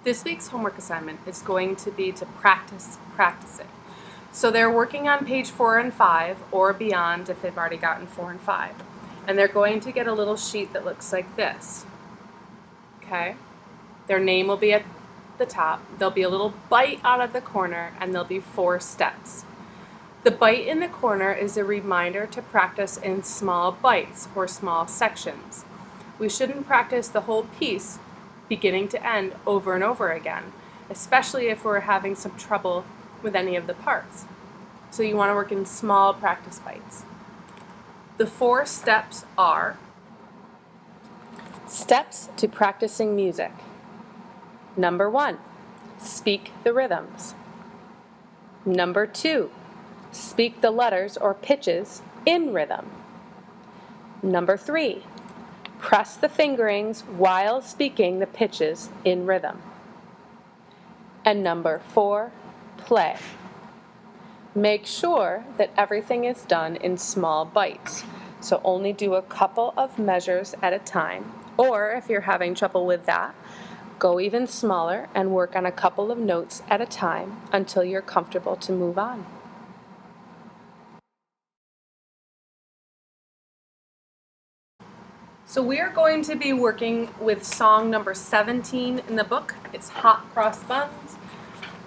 This week's homework assignment is going to be to practice practicing. So they're working on page 4 and 5 or beyond if they've already gotten 4 and 5. And they're going to get a little sheet that looks like this. Okay? Their name will be at the top. There'll be a little bite out of the corner and there'll be 4 steps. The bite in the corner is a reminder to practice in small bites or small sections. We shouldn't practice the whole piece beginning to end over and over again, especially if we're having some trouble with any of the parts. So you want to work in small practice bites. The 4 steps are steps to practicing music. Number 1, speak the rhythms. Number 2, speak the letters or pitches in rhythm. Number 3, press the fingerings while speaking the pitches in rhythm. And number 4, play. Make sure that everything is done in small bites, so only do a couple of measures at a time, or if you're having trouble with that, go even smaller and work on a couple of notes at a time until you're comfortable to move on. So we are going to be working with song number 17 in the book. It's Hot Cross Buns.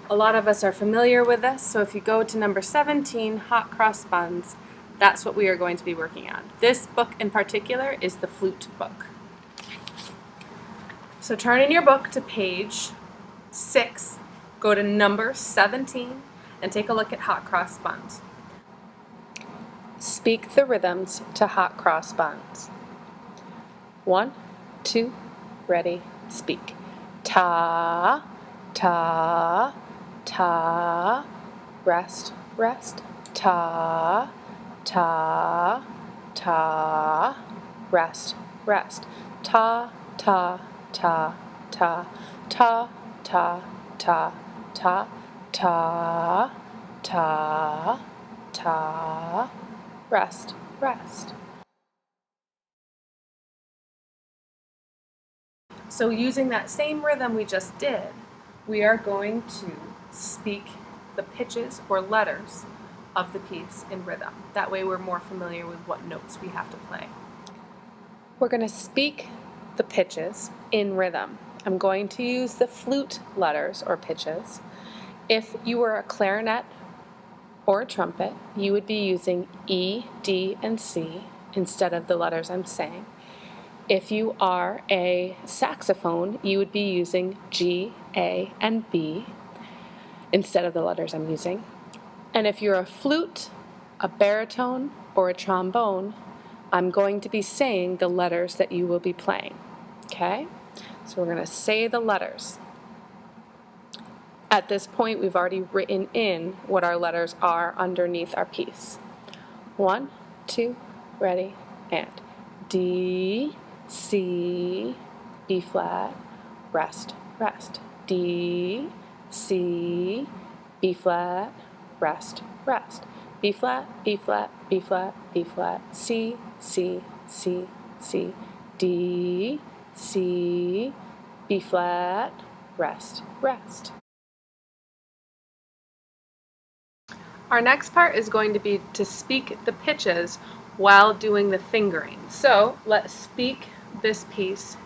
A lot of us are familiar with this, so if you go to number 17, Hot Cross Buns, that's what we are going to be working on. This book in particular is the flute book. So turn in your book to page 6, go to number 17, and take a look at Hot Cross Buns. Speak the rhythms to Hot Cross Buns. 1, 2, ready, speak. Ta, ta, ta, rest, rest. Ta, ta, ta, rest, rest. Ta, ta, ta, ta, ta, ta, ta, ta, ta, ta, ta, rest, rest. So using that same rhythm we just did, we are going to speak the pitches or letters of the piece in rhythm. That way we're more familiar with what notes we have to play. We're going to speak the pitches in rhythm. I'm going to use the flute letters or pitches. If you were a clarinet or a trumpet, you would be using E, D, and C instead of the letters I'm saying. If you are a saxophone, you would be using G, A, and B instead of the letters I'm using. And if you're a flute, a baritone, or a trombone, I'm going to be saying the letters that you will be playing. Okay? So we're going to say the letters. At this point, we've already written in what our letters are underneath our piece. 1, 2, ready, and D, C, B flat, rest, rest. D, C, B flat, rest, rest. B flat, B flat, B flat, B flat, C, C, C, C, D, C, B flat, rest, rest. Our next part is going to be to speak the pitches while doing the fingering. So let's speak this piece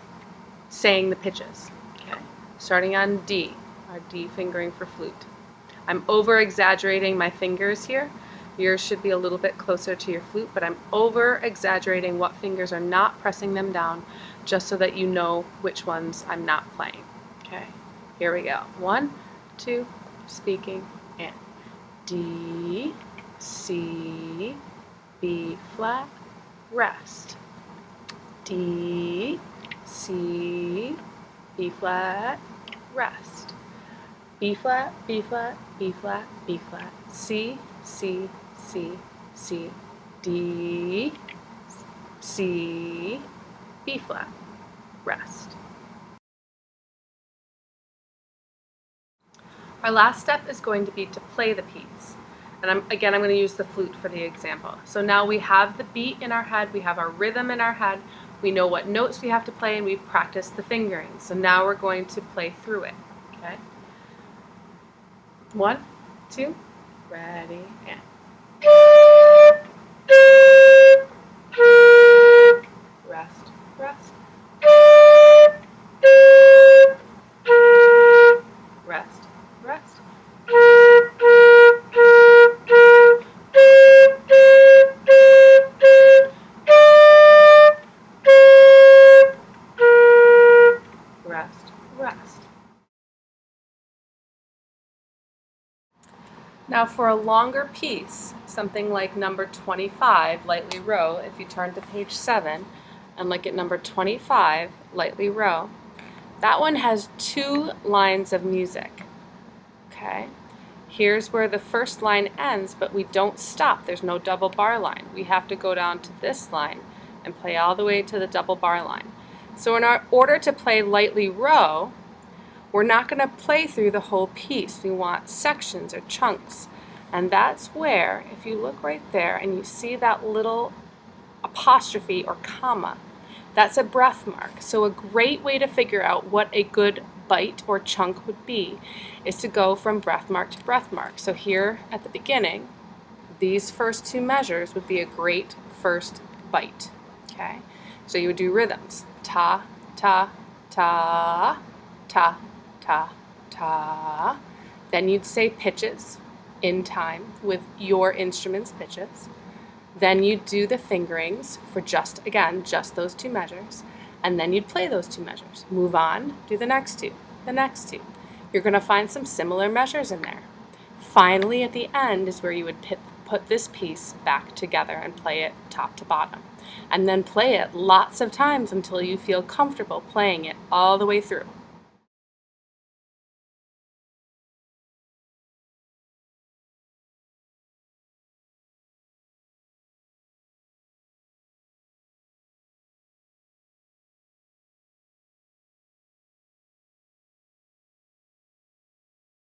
saying the pitches. Okay. Starting on D, our D fingering for flute. I'm over exaggerating my fingers here. Yours should be a little bit closer to your flute, but I'm over exaggerating what fingers are not pressing them down just so that you know which ones I'm not playing. Okay, here we go. 1, 2, speaking, and D, C, B flat, rest. D, C, B flat, rest. B flat, B flat, B flat, B flat, C, C, C, C, D, C, B flat, rest. Our last step is going to be to play the piece. And I'm going to use the flute for the example. So now we have the beat in our head, we have our rhythm in our head, we know what notes we have to play, and we've practiced the fingering. So now we're going to play through it. Okay. 1, 2, ready, and rest, rest, rest, rest. Rest, rest. Now for a longer piece, something like number 25, lightly row, if you turn to page 7 and look at number 25, lightly row, that one has 2 lines of music. Okay? Here's where the first line ends, but we don't stop. There's no double bar line. We have to go down to this line and play all the way to the double bar line. So in order to play lightly row, we're not going to play through the whole piece. We want sections or chunks. And that's where, if you look right there and you see that little apostrophe or comma, that's a breath mark. So a great way to figure out what a good bite or chunk would be is to go from breath mark to breath mark. So here at the beginning, these first 2 measures would be a great first bite. Okay? So you would do rhythms. Ta, ta, ta, ta, ta, ta. Then you'd say pitches in time with your instrument's pitches. Then you'd do the fingerings for just those 2 measures. And then you'd play those 2 measures. Move on, do the next 2, the next 2. You're going to find some similar measures in there. Finally, at the end is where you would put this piece back together and play it top to bottom. And then play it lots of times until you feel comfortable playing it all the way through.